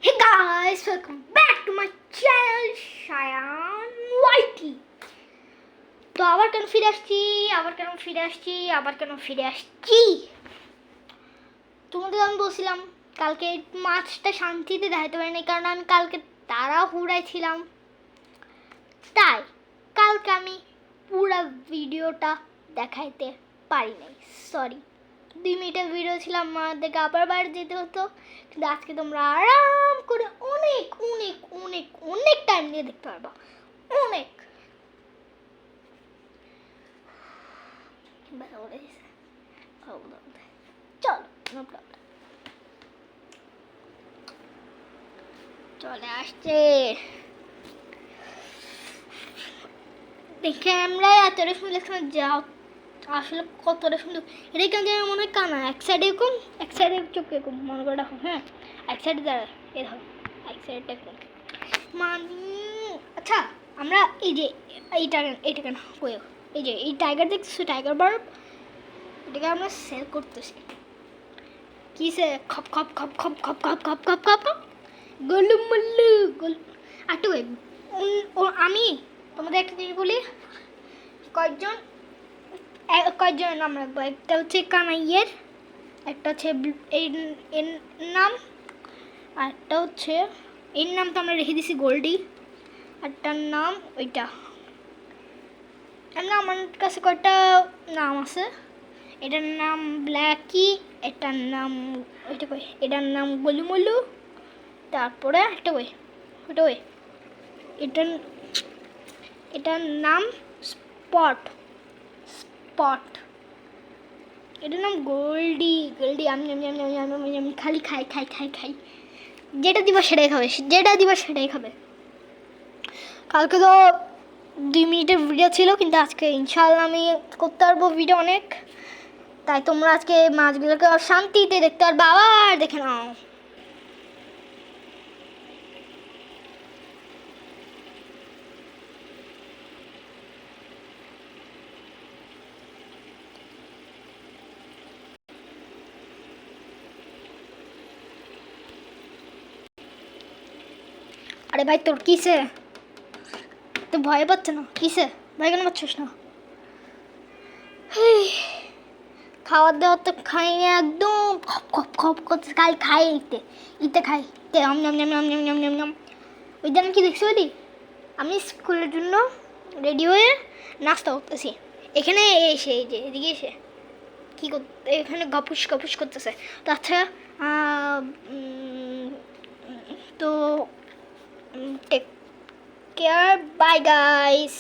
Hey guys, welcome back to my channel Shayan YT. তো আবার কেন ফিরে আসছি তোমাদের আমি বলছিলাম কালকে মাছটা শান্তিতে দেখাতে পারিনি কারণ আমি কালকে তাড়াহুড়ায় ছিলাম, তাই কালকে আমি পুরো ভিডিওটা দেখাইতে পারি নাই, সরি। 2 মিনিটের ভিডিও ছিলাম, আমাদেরকে আবার বাইরে যেতে হতো, কিন্তু আজকে তোমরা আরাম করে অনেক অনেক অনেক অনেক টাইম নিয়ে দেখতে পারবা, অনেক। চলো, চলে আসছে দেখে আমরা এতটা সুন্দর যাও, আসলে কতটা সুন্দর। এটা কেন যেন মনে হয় কানা, এক সাইডে এরকম, এক সাইডে চোখ এরকম, মনে করে রাখো। হ্যাঁ, এক সাইডে দাঁড়া, এ ধরো এক সাইডটা এরকম আচ্ছা, আমরা এই যে এইটা কেন এই যে এই টাইগার দেখতেছো, টাইগার বার্ব, এটাকে আমরা সেল করতেছি। কিসে খপ খপ খপ খপ খপ খপ খপ খপ খপ খপ গলু মল্লু গল। আটু আমি তোমাদের একটা জিনিস বলি, কয়েকজনের নাম রাখবো। একটা হচ্ছে কানাইয়ের, একটা হচ্ছে এর নাম, আর একটা হচ্ছে এর নাম তো আমরা রেখে দিছি গোল্ডি, আরটার নাম ওইটা। না, আমার কাছে কয়টা নাম আছে। এটার নাম ব্ল্যাকি, এটার নাম ওইটা কই, এটার নাম গোলুমলু, তারপরে একটা কই ওইটা কই, এটার নাম স্পট, এটার নাম গোল্ডি। আমি খালি খাই, যেটা দিবা সেটাই খাবে। কালকে তো 2 মিনিটের ভিডিও ছিল, কিন্তু আজকে ইনশাআল্লাহ আমি করতে পারবো ভিডিও অনেক, তাই তোমরা আজকে মাছগুলোকে শান্তিতে দেখতে পারবে। আবার দেখে নাও। আরে ভাই, তোর কিসে তো ভয় পাচ্ছে না? কিসে ভয় কেন পাচ্ছিস না? খাওয়ার দাওয়ার তো খাই না, একদম খপ খপ খপ করতে খাই ইতে খাই নাম। ওই দিন কি দেখছি বলি, আমি স্কুলের জন্য রেডি হয়ে নাস্তা করতেছি, এখানে এসে এই যে এদিকে এসে কী করতে, এখানে গপুস গপুস করতেছে। তো আচ্ছা, তো টেক কেয়ার, বাই গাইস।